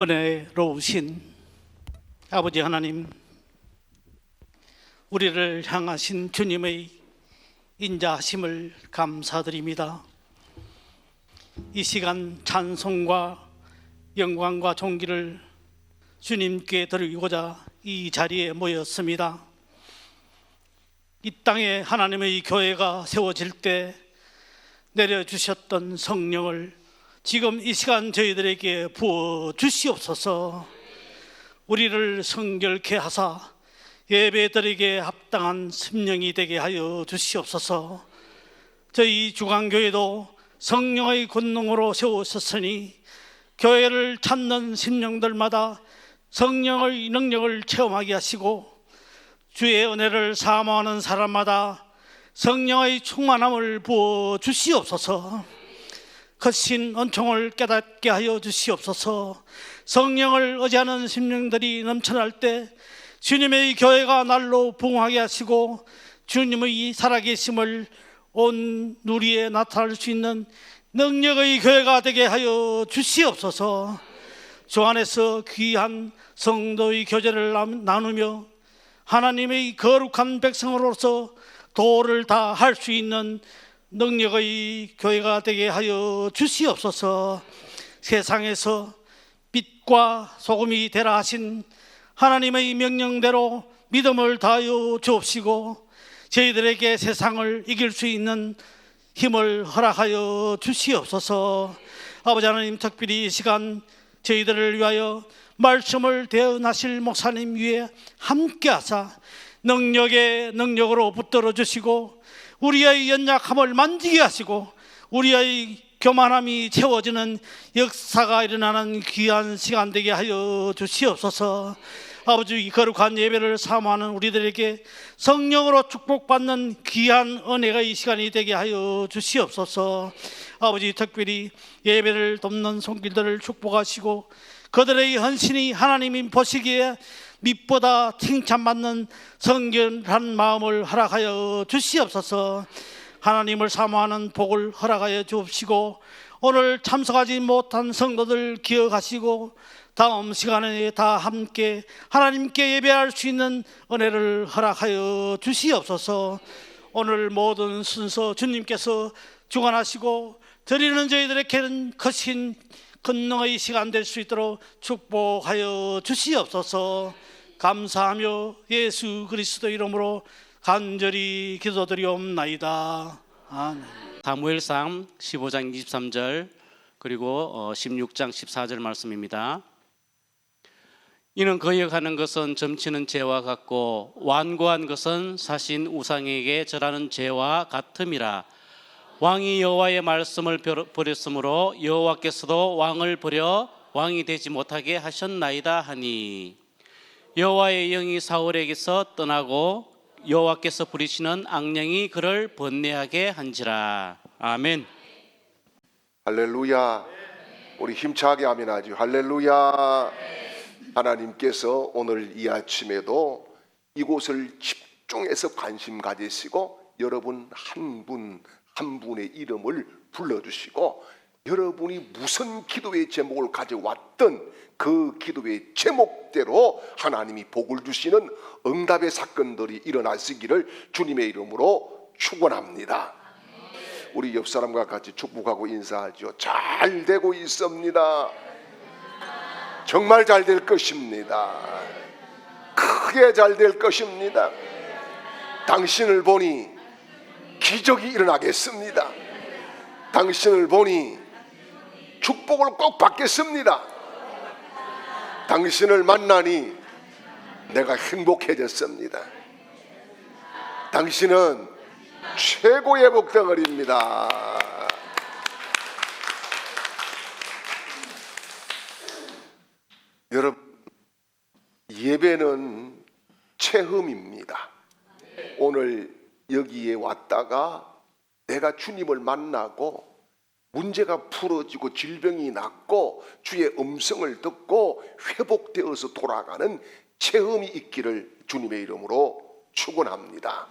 은혜로우신 아버지 하나님, 우리를 향하신 주님의 인자하심을 감사드립니다. 이 시간 찬송과 영광과 존귀를 주님께 드리고자 이 자리에 모였습니다. 이 땅에 하나님의 교회가 세워질 때 내려주셨던 성령을 지금 이 시간 저희들에게 부어 주시옵소서. 우리를 성결케 하사 예배드리게 합당한 심령이 되게 하여 주시옵소서. 저희 중앙교회도 성령의 권능으로 세우셨으니 교회를 찾는 심령들마다 성령의 능력을 체험하게 하시고, 주의 은혜를 사모하는 사람마다 성령의 충만함을 부어 주시옵소서. 크신 은총을 깨닫게 하여 주시옵소서. 성령을 의지하는 심령들이 넘쳐날 때 주님의 교회가 날로 부흥하게 하시고, 주님의 살아계심을 온 누리에 나타날 수 있는 능력의 교회가 되게 하여 주시옵소서. 주 안에서 귀한 성도의 교제를 나누며 하나님의 거룩한 백성으로서 도를 다 할 수 있는 능력의 교회가 되게 하여 주시옵소서. 세상에서 빛과 소금이 되라 하신 하나님의 명령대로 믿음을 다하여 주옵시고, 저희들에게 세상을 이길 수 있는 힘을 허락하여 주시옵소서. 아버지 하나님, 특별히 이 시간 저희들을 위하여 말씀을 대언하실 목사님 위에 함께 하사 능력의 능력으로 붙들어 주시고, 우리의 연약함을 만지게 하시고, 우리의 교만함이 채워지는 역사가 일어나는 귀한 시간 되게 하여 주시옵소서. 아버지, 거룩한 예배를 사모하는 우리들에게 성령으로 축복받는 귀한 은혜가 이 시간이 되게 하여 주시옵소서. 아버지, 특별히 예배를 돕는 손길들을 축복하시고, 그들의 헌신이 하나님이 보시기에 빛보다 칭찬받는 성결한 마음을 허락하여 주시옵소서. 하나님을 사모하는 복을 허락하여 주옵시고, 오늘 참석하지 못한 성도들 기억하시고, 다음 시간에 다 함께 하나님께 예배할 수 있는 은혜를 허락하여 주시옵소서. 오늘 모든 순서 주님께서 주관하시고, 드리는 저희들에게는 크신 권능의 시간 될 수 있도록 축복하여 주시옵소서. 감사하며 예수 그리스도 이름으로 간절히 기도드리옵나이다. 아멘. 사무엘상 15장 23절 그리고 16장 14절 말씀입니다. 이는 거역하는 것은 점치는 죄와 같고 완고한 것은 사신 우상에게 절하는 죄와 같음이라. 왕이 여호와의 말씀을 버렸으므로 여호와께서도 왕을 버려 왕이 되지 못하게 하셨나이다 하니, 여호와의 영이 사울에게서 떠나고 여호와께서 부리시는 악령이 그를 번뇌하게 한지라. 아멘. 할렐루야. 우리 힘차게 아멘하죠. 할렐루야. 하나님께서 오늘 이 아침에도 이곳을 집중해서 관심 가지시고, 여러분 한 분 한 분의 이름을 불러주시고, 여러분이 무슨 기도의 제목을 가져왔던 그 기도의 제목대로 하나님이 복을 주시는 응답의 사건들이 일어나시기를 주님의 이름으로 축원합니다. 우리 옆 사람과 같이 축복하고 인사하죠. 잘 되고 있습니다. 정말 잘 될 것입니다. 크게 잘 될 것입니다. 당신을 보니 기적이 일어나겠습니다. 당신을 보니 축복을 꼭 받겠습니다. 당신을 만나니 내가 행복해졌습니다. 당신은 최고의 복덩어리입니다. 여러분, 예배는 체험입니다. 오늘 여기에 왔다가 내가 주님을 만나고 문제가 풀어지고 질병이 낫고 주의 음성을 듣고 회복되어서 돌아가는 체험이 있기를 주님의 이름으로 축원합니다.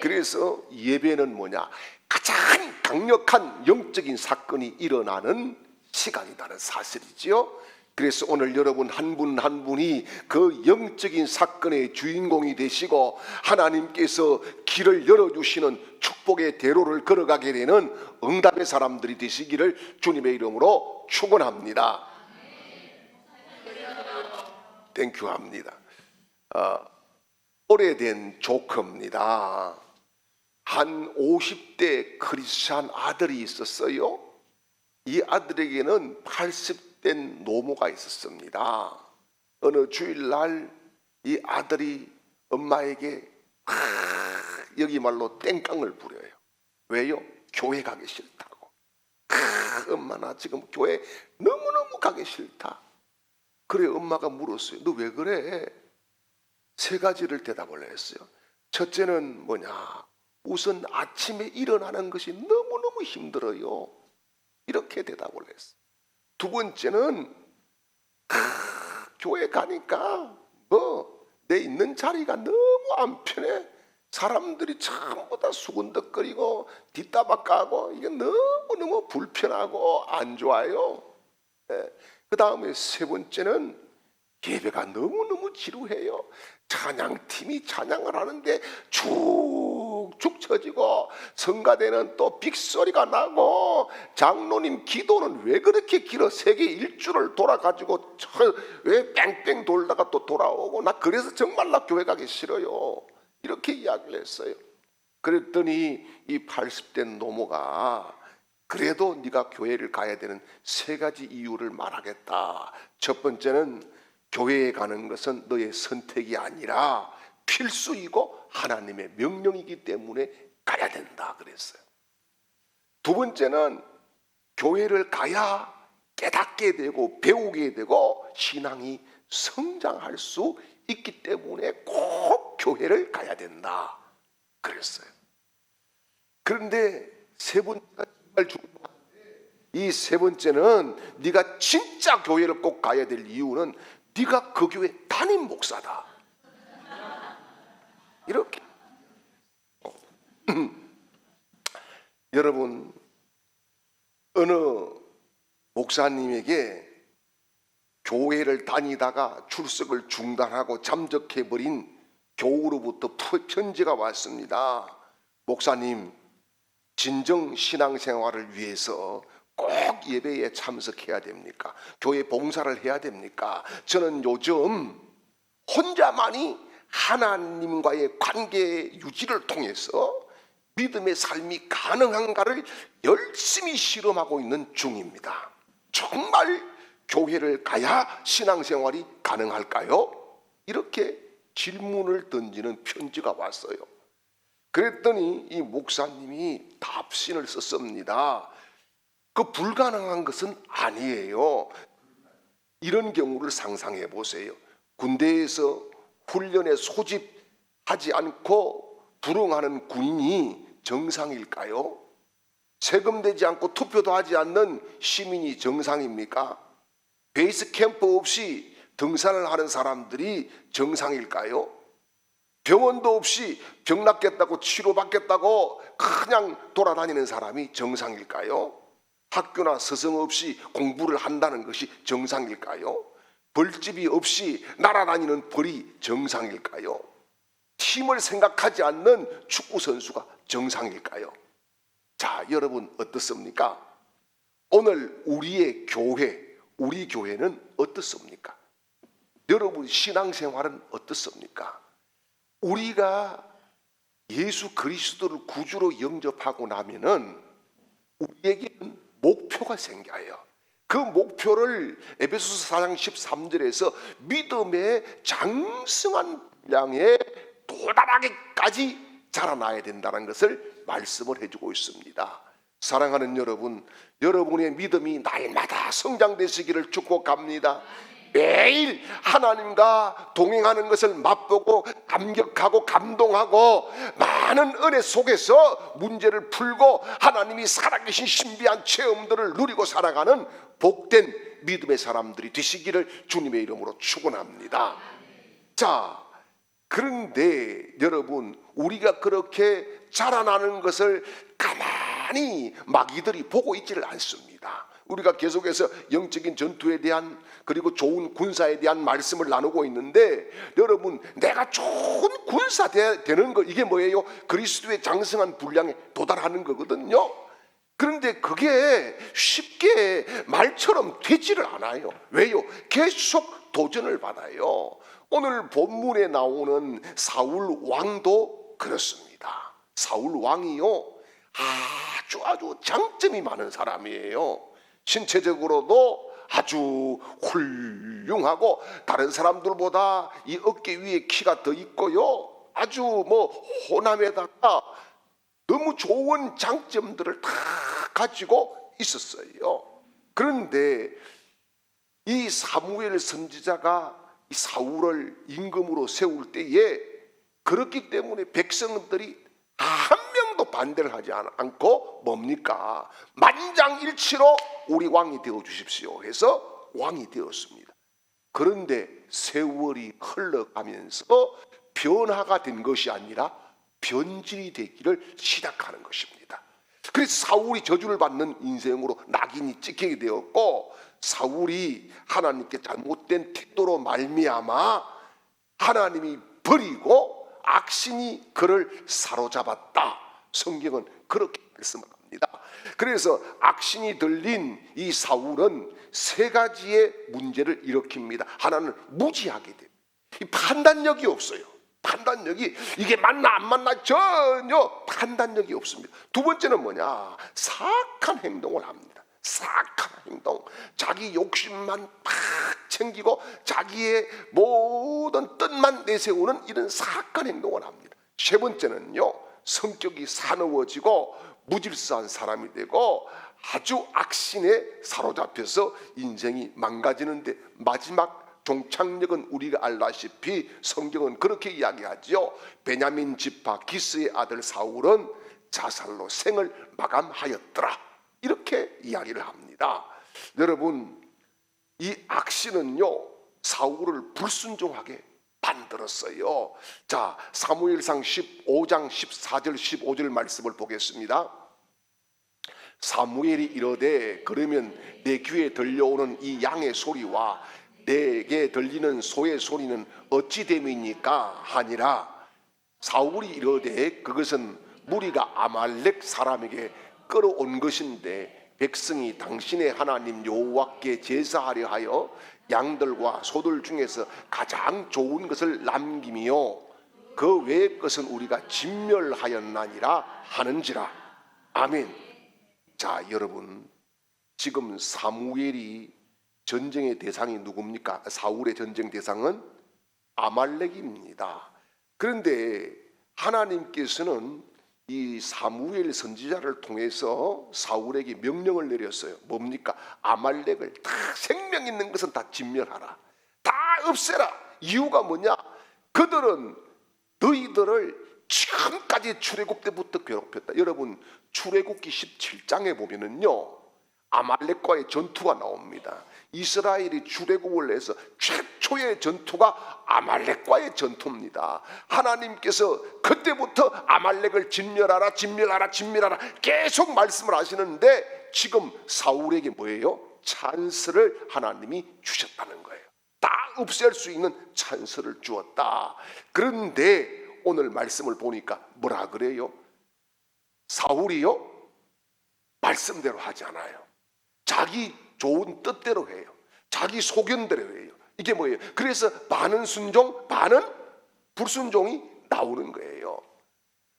그래서 예배는 뭐냐? 가장 강력한 영적인 사건이 일어나는 시간이라는 사실이지요. 그래서 오늘 여러분 한 분 한 분이 그 영적인 사건의 주인공이 되시고 하나님께서 길을 열어주시는 축복의 대로를 걸어가게 되는 응답의 사람들이 되시기를 주님의 이름으로 축원합니다. 땡큐합니다. 오래된 조커입니다. 한 50대 크리스찬 아들이 있었어요. 이 아들에게는 80된 노모가 있었습니다. 어느 주일날 이 아들이 엄마에게 여기 말로 땡깡을 부려요. 왜요? 교회 가기 싫다고. 엄마 나 지금 교회 너무너무 가기 싫다. 그래 엄마가 물었어요. 너 왜 그래? 세 가지를 대답을 했어요. 첫째는 뭐냐? 우선 아침에 일어나는 것이 너무너무 힘들어요. 이렇게 대답을 했어요. 두 번째는 교회 가니까 내 있는 자리가 너무 안 편해. 사람들이 전부 다 수군덕거리고 뒷담화 까고 이게 너무너무 불편하고 안 좋아요. 그 다음에 세 번째는 예배가 너무너무 지루해요. 찬양팀이 찬양을 하는데 축축 처지고 성가대는 또 빅소리가 나고 장로님 기도는 왜 그렇게 길어? 세계 일주를 돌아가지고 왜 뺑뺑 돌다가 또 돌아오고 나 그래서 정말 나 교회 가기 싫어요. 이렇게 이야기를 했어요. 그랬더니 이 80대 노모가 그래도 네가 교회를 가야 되는 세 가지 이유를 말하겠다. 첫 번째는 교회에 가는 것은 너의 선택이 아니라 필수이고 하나님의 명령이기 때문에 가야 된다 그랬어요. 두 번째는 교회를 가야 깨닫게 되고 배우게 되고 신앙이 성장할 수 있기 때문에 꼭 교회를 가야 된다 그랬어요. 그런데 세 번째가 정말 중요한데 이 세 번째는 네가 진짜 교회를 꼭 가야 될 이유는 네가 그 교회 담임 목사다. 이렇게 여러분 어느 목사님에게 교회를 다니다가 출석을 중단하고 잠적해버린 교우로부터 편지가 왔습니다. 목사님, 진정 신앙생활을 위해서 꼭 예배에 참석해야 됩니까? 교회 봉사를 해야 됩니까? 저는 요즘 혼자만이 하나님과의 관계 유지를 통해서 믿음의 삶이 가능한가를 열심히 실험하고 있는 중입니다. 정말 교회를 가야 신앙생활이 가능할까요? 이렇게 질문을 던지는 편지가 왔어요. 그랬더니 이 목사님이 답신을 썼습니다. 그 불가능한 것은 아니에요. 이런 경우를 상상해 보세요. 군대에서 훈련에 소집하지 않고 불응하는 군인이 정상일까요? 세금 내지 않고 투표도 하지 않는 시민이 정상입니까? 베이스 캠프 없이 등산을 하는 사람들이 정상일까요? 병원도 없이 병 낫겠다고 치료받겠다고 그냥 돌아다니는 사람이 정상일까요? 학교나 서성 없이 공부를 한다는 것이 정상일까요? 벌집이 없이 날아다니는 벌이 정상일까요? 팀을 생각하지 않는 축구 선수가 정상일까요? 자, 여러분 어떻습니까? 오늘 우리의 교회, 우리 교회는 어떻습니까? 여러분 신앙생활은 어떻습니까? 우리가 예수 그리스도를 구주로 영접하고 나면은 우리에게는 목표가 생겨요. 그 목표를 에베소서 4장 13절에서 믿음의 장성한 분량에 도달하기까지 자라나야 된다는 것을 말씀을 해주고 있습니다. 사랑하는 여러분, 여러분의 믿음이 날마다 성장되시기를 축복합니다. 매일 하나님과 동행하는 것을 맛보고 감격하고 감동하고 많은 은혜 속에서 문제를 풀고 하나님이 살아계신 신비한 체험들을 누리고 살아가는 복된 믿음의 사람들이 되시기를 주님의 이름으로 축원합니다. 자, 그런데 여러분 우리가 그렇게 자라나는 것을 가만히 마귀들이 보고 있지를 않습니다. 우리가 계속해서 영적인 전투에 대한 그리고 좋은 군사에 대한 말씀을 나누고 있는데, 여러분, 내가 좋은 군사 되는 거, 이게 뭐예요? 그리스도의 장성한 분량에 도달하는 거거든요. 그런데 그게 쉽게 말처럼 되지를 않아요. 왜요? 계속 도전을 받아요. 오늘 본문에 나오는 사울 왕도 그렇습니다. 사울 왕이요, 아주 장점이 많은 사람이에요. 신체적으로도 아주 훌륭하고, 다른 사람들보다 이 어깨 위에 키가 더 있고요, 아주 호남에다가 너무 좋은 장점들을 다 가지고 있었어요. 그런데 이 사무엘 선지자가 이 사울을 임금으로 세울 때에, 그렇기 때문에 백성들이 한 명도 반대를 하지 않고 뭡니까? 만장일치로 우리 왕이 되어 주십시오 해서 왕이 되었습니다. 그런데 세월이 흘러가면서 변화가 된 것이 아니라 변질이 되기를 시작하는 것입니다. 그래서 사울이 저주를 받는 인생으로 낙인이 찍히게 되었고, 사울이 하나님께 잘못된 태도로 말미암아 하나님이 버리고 악신이 그를 사로잡았다. 성경은 그렇게 말씀합니다. 그래서 악신이 들린 이 사울은 세 가지의 문제를 일으킵니다. 하나는 무지하게 돼요. 판단력이 없어요. 판단력이, 이게 맞나 안 맞나 전혀 판단력이 없습니다. 두 번째는 뭐냐? 사악한 행동을 합니다. 사악한 행동, 자기 욕심만 팍 챙기고 자기의 모든 뜻만 내세우는 이런 사악한 행동을 합니다. 세 번째는요, 성격이 사나워지고 무질서한 사람이 되고 아주 악신에 사로잡혀서 인생이 망가지는데, 마지막 종착역은 우리가 알다시피 성경은 그렇게 이야기하지요. 베냐민 지파 기스의 아들 사울은 자살로 생을 마감하였더라, 이렇게 이야기를 합니다. 여러분, 이 악신은요, 사울을 불순종하게 만들었어요. 자, 사무엘상 15장 14절 15절 말씀을 보겠습니다. 사무엘이 이르되, 그러면 내 귀에 들려오는 이 양의 소리와 내게 들리는 소의 소리는 어찌 됨이니까 하니라. 사울이 이르되, 그것은 무리가 아말렉 사람에게 끌어온 것인데, 백성이 당신의 하나님 여호와께 제사하려 하여 양들과 소들 중에서 가장 좋은 것을 남김이요, 그 외의 것은 우리가 진멸하였나니라 하는지라. 아멘. 자, 여러분, 지금 사무엘이 전쟁의 대상이 누굽니까? 사울의 전쟁 대상은 아말렉입니다. 그런데 하나님께서는 이 사무엘 선지자를 통해서 사울에게 명령을 내렸어요. 뭡니까? 아말렉을 다, 생명 있는 것은 다 진멸하라, 다 없애라. 이유가 뭐냐? 그들은 너희들을 지금까지 출애굽 때부터 괴롭혔다. 여러분, 출애굽기 17장에 보면은요, 아말렉과의 전투가 나옵니다. 이스라엘이 출애굽을 해서 최초의 전투가 아말렉과의 전투입니다. 하나님께서 그때부터 아말렉을 진멸하라, 진멸하라, 진멸하라 계속 말씀을 하시는데, 지금 사울에게 뭐예요? 찬스를 하나님이 주셨다는 거예요. 다 없앨 수 있는 찬스를 주었다. 그런데 오늘 말씀을 보니까 뭐라 그래요? 사울이요, 말씀대로 하지 않아요. 자기 좋은 뜻대로 해요. 자기 소견대로 해요. 이게 뭐예요? 그래서 반은 순종, 반은 불순종이 나오는 거예요.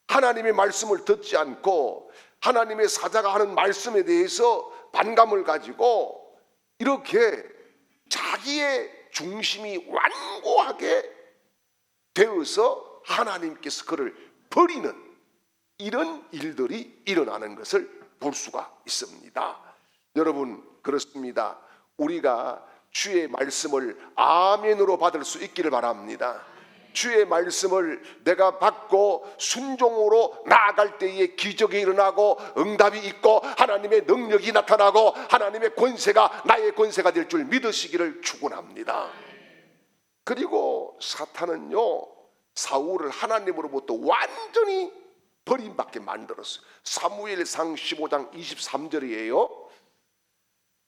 하나님의 말씀을 듣지 않고 하나님의 사자가 하는 말씀에 대해서 반감을 가지고 이렇게 자기의 중심이 완고하게 되어서 하나님께서 그를 버리는 이런 일들이 일어나는 것을 볼 수가 있습니다. 여러분, 그렇습니다. 우리가 주의 말씀을 아멘으로 받을 수 있기를 바랍니다. 주의 말씀을 내가 받고 순종으로 나아갈 때에 기적이 일어나고 응답이 있고 하나님의 능력이 나타나고 하나님의 권세가 나의 권세가 될 줄 믿으시기를 축원합니다. 그리고 사탄은요, 사울을 하나님으로부터 완전히 버림받게 만들었어요. 사무엘상 15장 23절이에요.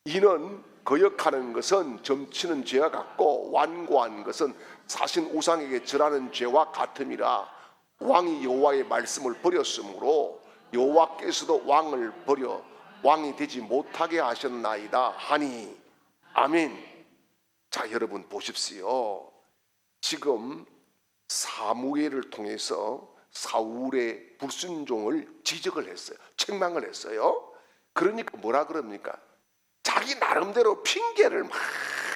이는 거역하는 것은 점치는 죄와 같고 완고한 것은 사신 우상에게 절하는 죄와 같음이라. 왕이 여호와의 말씀을 버렸으므로 여호와께서도 왕을 버려 왕이 되지 못하게 하셨나이다 하니. 아멘. 자, 여러분 보십시오. 지금 사무엘을 통해서 사울의 불순종을 지적을 했어요. 책망을 했어요. 그러니까 뭐라 그럽니까? 자기 나름대로 핑계를 막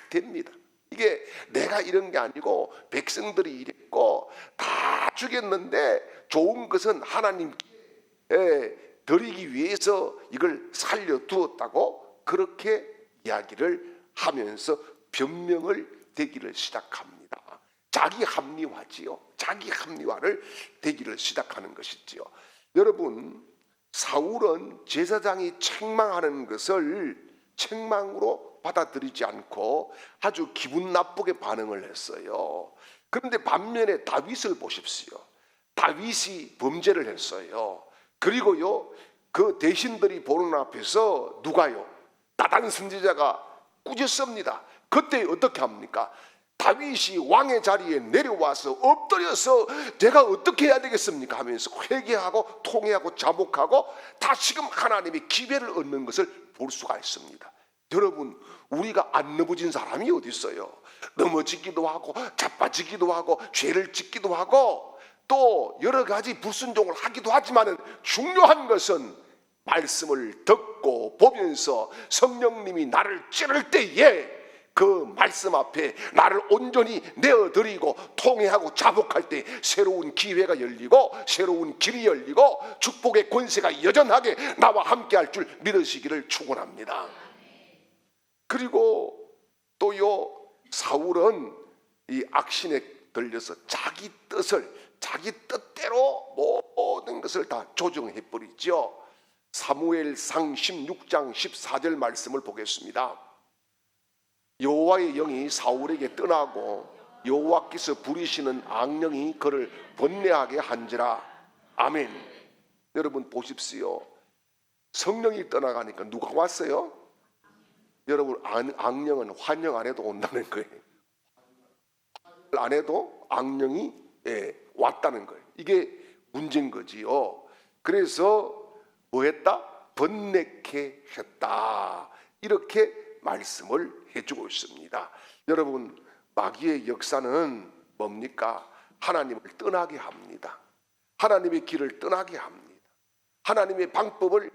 댑니다. 이게 내가 이런 게 아니고 백성들이 이랬고 다 죽였는데 좋은 것은 하나님께 드리기 위해서 이걸 살려두었다고 그렇게 이야기를 하면서 변명을 대기를 시작합니다. 자기 합리화지요. 자기 합리화를 대기를 시작하는 것이지요. 여러분, 사울은 제사장이 책망하는 것을 책망으로 받아들이지 않고 아주 기분 나쁘게 반응을 했어요. 그런데 반면에 다윗을 보십시오. 다윗이 범죄를 했어요. 그리고요, 그 대신들이 보는 앞에서 누가요? 나단 선지자가 꾸짖습니다. 그때 어떻게 합니까? 다윗이 왕의 자리에 내려와서 엎드려서 내가 어떻게 해야 되겠습니까? 하면서 회개하고 통회하고 자복하고 다시금 하나님의 기회를 얻는 것을 볼 수가 있습니다. 여러분, 우리가 안 넘어진 사람이 어디 있어요? 넘어지기도 하고 자빠지기도 하고 죄를 짓기도 하고 또 여러 가지 불순종을 하기도 하지만은 중요한 것은 말씀을 듣고 보면서 성령님이 나를 찌를 때에 그 말씀 앞에 나를 온전히 내어드리고 통회하고 자복할 때 새로운 기회가 열리고 새로운 길이 열리고 축복의 권세가 여전하게 나와 함께할 줄 믿으시기를 축원합니다. 그리고 또요, 사울은 이 악신에 들려서 자기 뜻대로 모든 것을 다 조정해 버리죠. 사무엘상 16장 14절 말씀을 보겠습니다. 여호와의 영이 사울에게 떠나고 여호와께서 부리시는 악령이 그를 번뇌하게 한지라. 아멘. 여러분 보십시오. 성령이 떠나가니까 누가 왔어요? 여러분, 악령은 환영 안 해도 온다는 거예요. 안 해도 악령이 왔다는 거예요. 이게 문제인 거지요. 그래서 뭐 했다? 번뇌케 했다. 이렇게 말씀을 해주고 있습니다. 여러분, 마귀의 역사는 뭡니까? 하나님을 떠나게 합니다. 하나님의 길을 떠나게 합니다. 하나님의 방법을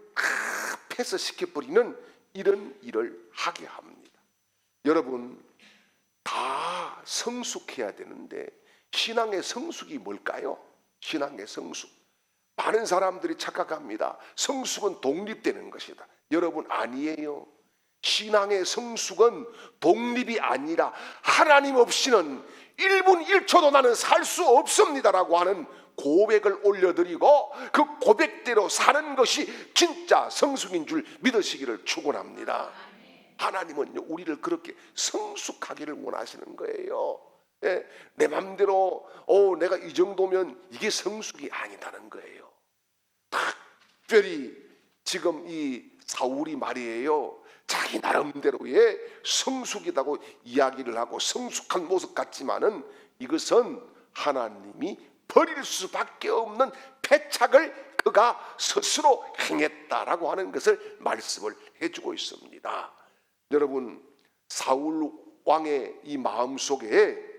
패스시켜버리는 이런 일을 하게 합니다. 여러분, 다 성숙해야 되는데 신앙의 성숙이 뭘까요? 신앙의 성숙. 많은 사람들이 착각합니다. 성숙은 독립되는 것이다. 여러분, 아니에요. 신앙의 성숙은 독립이 아니라 하나님 없이는 1분 1초도 나는 살 수 없습니다라고 하는 고백을 올려드리고 그 고백대로 사는 것이 진짜 성숙인 줄 믿으시기를 축원합니다. 하나님은 우리를 그렇게 성숙하기를 원하시는 거예요. 내 맘대로 내가 이 정도면 이게 성숙이 아니다는 거예요. 특별히 지금 이 사울이 말이에요, 자기 나름대로의 성숙이라고 이야기를 하고 성숙한 모습 같지만은 이것은 하나님이 버릴 수밖에 없는 패착을 그가 스스로 행했다라고 하는 것을 말씀을 해주고 있습니다. 여러분, 사울 왕의 이 마음속에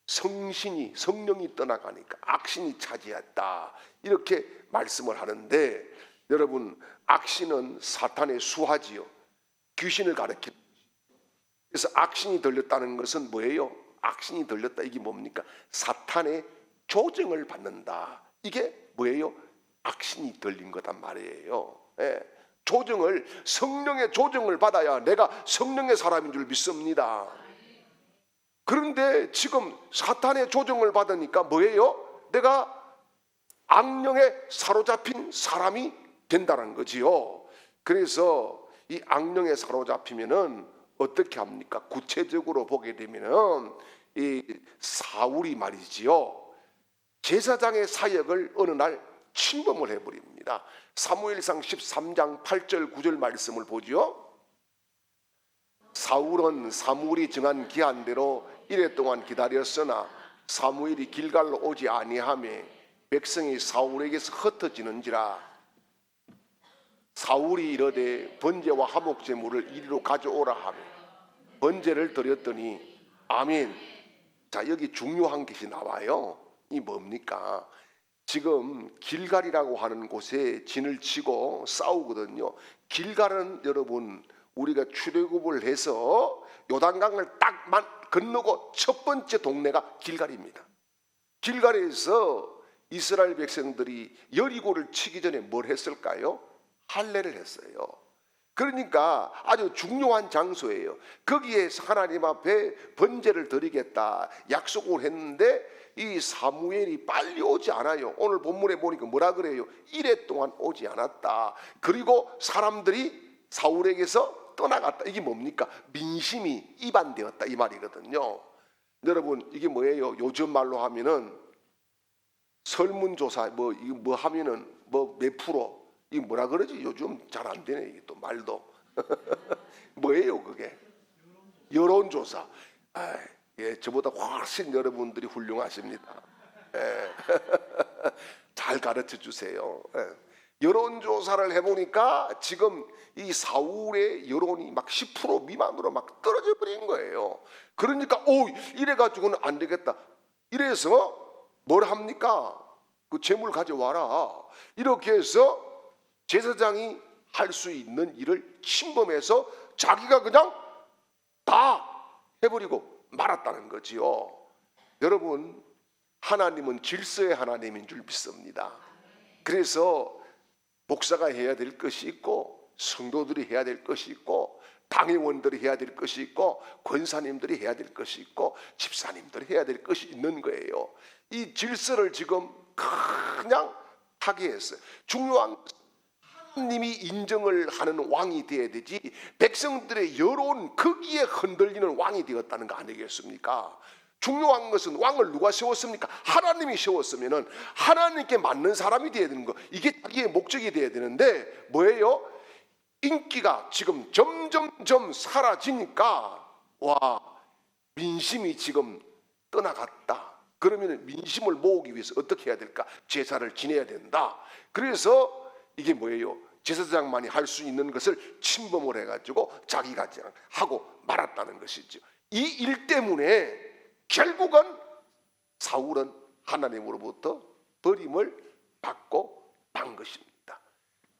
성령이 떠나가니까 악신이 차지했다, 이렇게 말씀을 하는데, 여러분, 악신은 사탄의 수하지요. 귀신을 가리킵니다. 그래서 악신이 들렸다는 것은 뭐예요? 악신이 들렸다, 이게 뭡니까? 사탄의 조정을 받는다. 이게 뭐예요? 악신이 들린 거단 말이에요. 조정을, 성령의 조정을 받아야 내가 성령의 사람인 줄 믿습니다. 그런데 지금 사탄의 조정을 받으니까 뭐예요? 내가 악령에 사로잡힌 사람이 된다는 거지요. 그래서 이 악령에 사로잡히면은 어떻게 합니까? 구체적으로 보게 되면은 이 사울이 말이지요, 제사장의 사역을 어느 날 침범을 해버립니다. 사무엘상 13장 8절 9절 말씀을 보죠. 사울은 사무엘이 정한 기한대로 이래 동안 기다렸으나 사무엘이 길갈로 오지 아니하며 백성이 사울에게서 흩어지는지라. 사울이 이르되 번제와 화목 제물을 이리로 가져오라 하며 번제를 드렸더니 아멘. 자, 여기 중요한 것이 나와요. 이 뭡니까? 지금 길갈이라고 하는 곳에 진을 치고 싸우거든요. 길갈은 여러분 우리가 출애굽을 해서 요단강을 딱 건너고 첫 번째 동네가 길갈입니다. 길갈에서 이스라엘 백성들이 여리고를 치기 전에 뭘 했을까요? 할례를 했어요. 그러니까 아주 중요한 장소예요. 거기에서 하나님 앞에 번제를 드리겠다 약속을 했는데 이 사무엘이 빨리 오지 않아요. 오늘 본문에 보니까 뭐라 그래요? 이래 동안 오지 않았다. 그리고 사람들이 사울에게서 떠나갔다. 이게 뭡니까? 민심이 이반되었다 이 말이거든요. 여러분 이게 뭐예요? 요즘 말로 하면은 설문조사 이거 하면은 몇 프로 이 뭐라 그러지? 요즘 잘 안 되네 이게 또 말도. 뭐예요 그게? 여론조사. 예, 저보다 훨씬 여러분들이 훌륭하십니다. 예. 잘 가르쳐 주세요. 예. 여론조사를 해보니까 지금 이 사울의 여론이 막 10% 미만으로 막 떨어져 버린 거예요. 그러니까 이래가지고는 안 되겠다. 이래서 뭘 합니까? 그 재물 가져와라. 이렇게 해서 제사장이 할 수 있는 일을 침범해서 자기가 그냥 다 해버리고 말았다는 거지요. 여러분 하나님은 질서의 하나님인 줄 믿습니다. 그래서 목사가 해야 될 것이 있고 성도들이 해야 될 것이 있고 당회원들이 해야 될 것이 있고 권사님들이 해야 될 것이 있고 집사님들이 해야 될 것이 있는 거예요. 이 질서를 지금 그냥 하게 했어요. 중요한 하나님이 인정을 하는 왕이 되어야 되지 백성들의 여론 거기에 흔들리는 왕이 되었다는 거 아니겠습니까? 중요한 것은 왕을 누가 세웠습니까? 하나님이 세웠으면 하나님께 맞는 사람이 되어야 되는 거. 이게 자기의 목적이 되어야 되는데 뭐예요? 인기가 지금 점점점 사라지니까 민심이 지금 떠나갔다. 그러면 민심을 모으기 위해서 어떻게 해야 될까? 제사를 지내야 된다. 그래서 이게 뭐예요? 제사장만이 할 수 있는 것을 침범을 해가지고 자기가 하고 말았다는 것이죠. 이 일 때문에 결국은 사울은 하나님으로부터 버림을 받고 만 것입니다.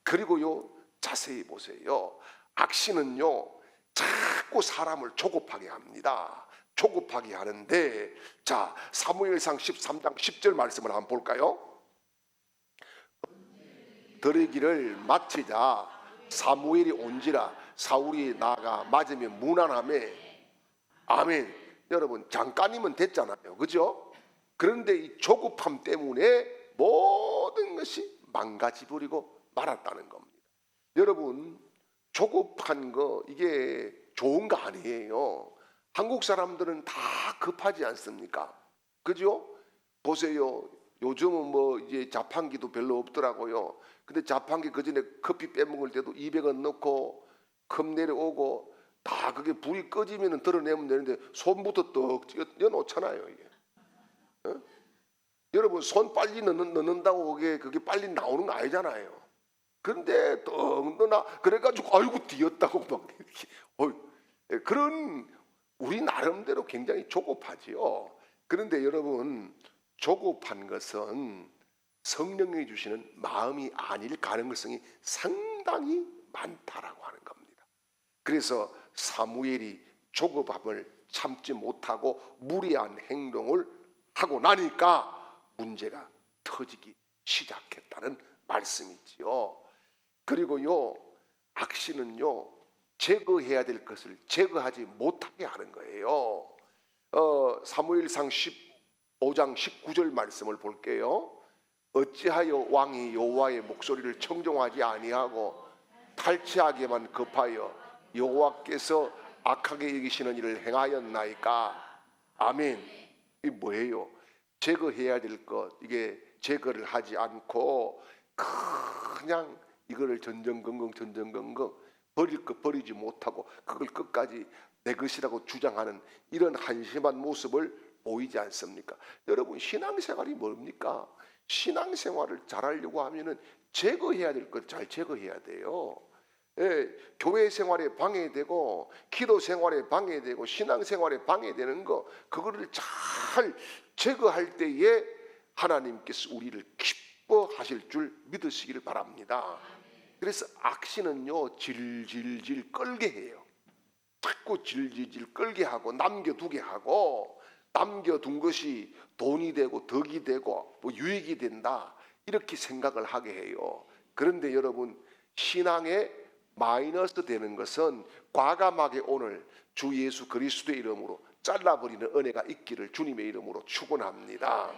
그리고요 자세히 보세요. 악신은요 자꾸 사람을 조급하게 합니다. 조급하게 하는데 자 사무엘상 13장 10절 말씀을 한번 볼까요? 드리기를 마치자 사무엘이 온지라 사울이 나가 맞으면 무난하며 아멘. 여러분 잠깐이면 됐잖아요, 그죠? 그런데 이 조급함 때문에 모든 것이 망가지버리고 말았다는 겁니다. 여러분 조급한 거 이게 좋은 거 아니에요. 한국 사람들은 다 급하지 않습니까? 그죠? 보세요. 요즘은 이제 자판기도 별로 없더라고요. 근데 자판기 그 전에 커피 빼먹을 때도 200원 넣고 컵 내려오고 다 그게 불이 꺼지면 드러내면 되는데 손부터 떡 여놓잖아요 이게. 어? 여러분 손 빨리 넣는다고 그게 빨리 나오는 거 아니잖아요. 그런데 떡 넣나 그래가지고 아이고 뒤었다고 막 이렇게 그런 우리 나름대로 굉장히 조급하지요. 그런데 여러분 조급한 것은 성령이 주시는 마음이 아닐 가능성이 상당히 많다라고 하는 겁니다. 그래서 사무엘이 조급함을 참지 못하고 무리한 행동을 하고 나니까 문제가 터지기 시작했다는 말씀이지요. 그리고요 악신은요 제거해야 될 것을 제거하지 못하게 하는 거예요. 사무엘상 15장 19절 말씀을 볼게요. 어찌하여 왕이 여호와의 목소리를 청종하지 아니하고 탈취하기만 급하여 여호와께서 악하게 여기시는 일을 행하였나이까? 아멘. 이게 뭐예요? 제거해야 될 것 이게 제거를 하지 않고 그냥 이거를 전전긍긍 버릴 것 버리지 못하고 그걸 끝까지 내 것이라고 주장하는 이런 한심한 모습을 보이지 않습니까? 여러분, 신앙생활이 뭡니까? 신앙생활을 잘하려고 하면은 제거해야 될 것 잘 제거해야 돼요. 예, 교회 생활에 방해되고 기도 생활에 방해되고 신앙 생활에 방해되는 거, 그거를 잘 제거할 때에 하나님께서 우리를 기뻐하실 줄 믿으시기를 바랍니다. 그래서 악신은요, 질질질 끌게 해요. 자꾸 질질질 끌게 하고 남겨두게 하고, 남겨둔 것이 돈이 되고 덕이 되고 뭐 유익이 된다, 이렇게 생각을 하게 해요. 그런데 여러분, 신앙에 마이너스 되는 것은 과감하게 오늘 주 예수 그리스도의 이름으로 잘라버리는 은혜가 있기를 주님의 이름으로 축원합니다.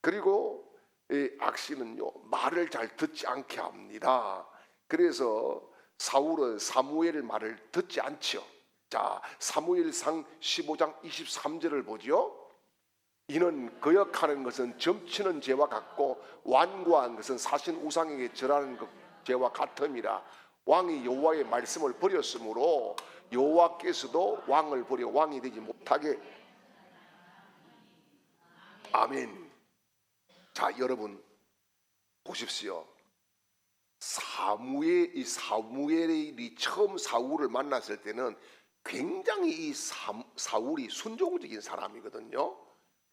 그리고 이 악신은요, 말을 잘 듣지 않게 합니다. 그래서 사울은 사무엘 말을 듣지 않죠. 자, 사무엘상 15장 23절을 보죠. 이는 거역하는 것은 점치는 죄와 같고 완고한 것은 사신 우상에게 절하는 죄와 같음이라. 왕이 여호와의 말씀을 버렸으므로 여호와께서도 왕을 버려 왕이 되지 못하게. 아멘. 자, 여러분 보십시오. 사무엘이 처음 사울을 만났을 때는 굉장히 이 사울이 순종적인 사람이거든요.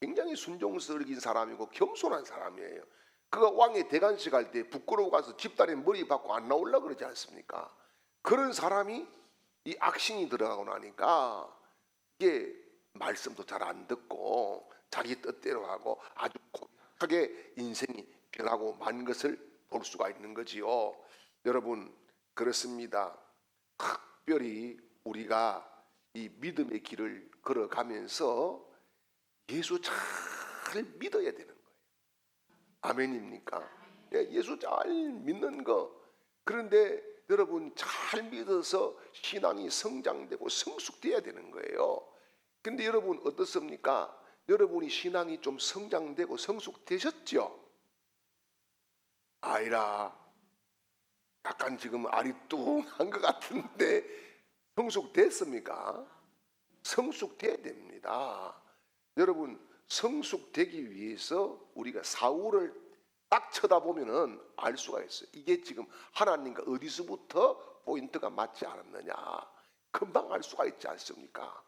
굉장히 순종적인 사람이고 겸손한 사람이에요. 그가 왕의 대관식 할 때 부끄러워 가서 집단에 머리 박고 안 나오려고 그러지 않습니까? 그런 사람이 이 악신이 들어가고 나니까 이게 말씀도 잘 안 듣고 자기 뜻대로 하고 아주 고약하게 인생이 변하고 만 것을 볼 수가 있는 거지요. 여러분, 그렇습니다. 특별히 우리가 이 믿음의 길을 걸어가면서 예수 잘 믿어야 되는 거예요. 아멘입니까? 예수 잘 믿는 거. 그런데 여러분, 잘 믿어서 신앙이 성장되고 성숙돼야 되는 거예요. 근데 여러분 어떻습니까? 여러분이 신앙이 좀 성장되고 성숙되셨죠? 아니라 약간 지금 아리뚱한 것 같은데 성숙됐습니까? 성숙돼야 됩니다. 여러분, 성숙되기 위해서 우리가 사울을 딱 쳐다보면은 알 수가 있어요. 이게 지금 하나님과 어디서부터 포인트가 맞지 않았느냐, 금방 알 수가 있지 않습니까?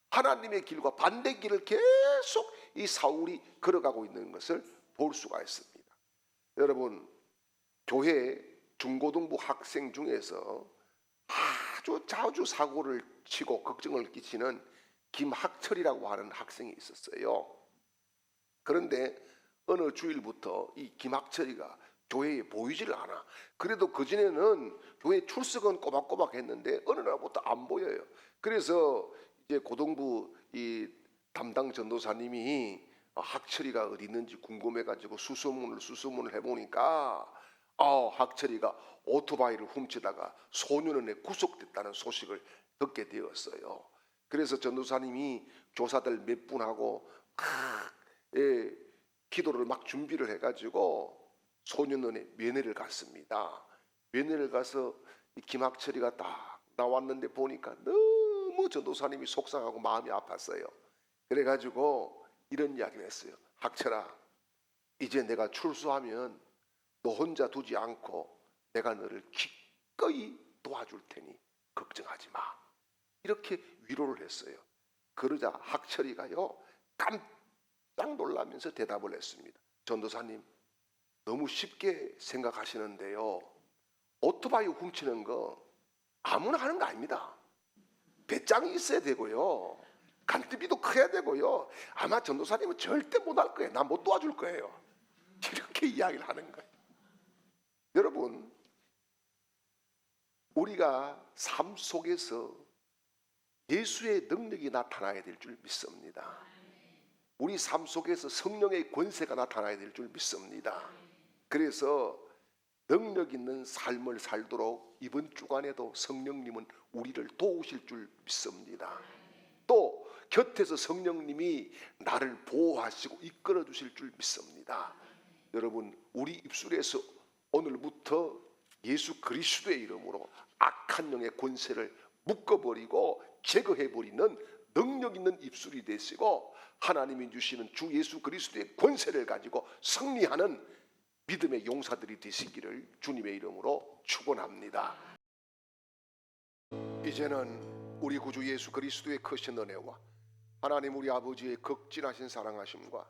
하나님의 길과 반대 길을 계속 이 사울이 걸어가고 있는 것을 볼 수가 있습니다. 여러분, 교회 중고등부 학생 중에서 아주 자주 사고를 치고 걱정을 끼치는 김학철이라고 하는 학생이 있었어요. 그런데 어느 주일부터 이 김학철이가 교회에 보이지를 않아. 그래도 그전에는 교회 출석은 꼬박꼬박 했는데 어느 날부터 안 보여요. 그래서 이제 고등부 이 담당 전도사님이 학철이가 어디 있는지 궁금해가지고 수소문을 해보니까 학철이가 오토바이를 훔치다가 소년원에 구속됐다는 소식을 듣게 되었어요. 그래서 전도사님이 교사들 몇 분하고 기도를 막 준비를 해가지고 소년원에 면회를 갔습니다. 면회를 가서 이 김학철이가 딱 나왔는데 보니까 너무 전도사님이 속상하고 마음이 아팠어요. 그래가지고 이런 이야기를 했어요. 학철아, 이제 내가 출소하면 너 혼자 두지 않고 내가 너를 기꺼이 도와줄 테니 걱정하지 마. 이렇게 위로를 했어요. 그러자 학철이가요, 깜짝 놀라면서 대답을 했습니다. 전도사님, 너무 쉽게 생각하시는데요, 오토바이 훔치는 거 아무나 하는 거 아닙니다. 배짱이 있어야 되고요, 간투비도 커야 되고요, 아마 전도사님은 절대 못 할 거예요. 난 못 도와줄 거예요. 이렇게 이야기를 하는 거예요. 여러분, 우리가 삶 속에서 예수의 능력이 나타나야 될 줄 믿습니다. 우리 삶 속에서 성령의 권세가 나타나야 될 줄 믿습니다. 그래서 능력 있는 삶을 살도록 이번 주간에도 성령님은 우리를 도우실 줄 믿습니다. 또 곁에서 성령님이 나를 보호하시고 이끌어 주실 줄 믿습니다. 여러분, 우리 입술에서 오늘부터 예수 그리스도의 이름으로 악한 악한 영의 권세를 묶어버리고 제거해버리는 능력 있는 입술이 되시고 하나님이 주시는 주 예수 그리스도의 권세를 가지고 승리하는 믿음의 용사들이 되시기를 주님의 이름으로 축원합니다. 이제는 우리 구주 예수 그리스도의 크신 은혜와 하나님 우리 아버지의 극진하신 사랑하심과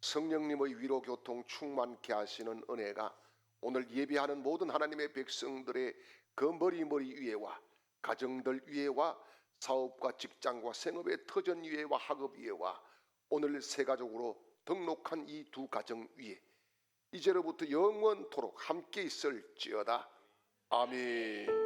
성령님의 위로 교통 충만케 하시는 은혜가 오늘 예배하는 모든 하나님의 백성들의 그 머리 위에와 가정들 위에와 사업과 직장과 생업의 터전 위에와 학업 위에와 오늘 새 가족으로 등록한 이 두 가정 위에 이제로부터 영원토록 함께 있을지어다. 아멘.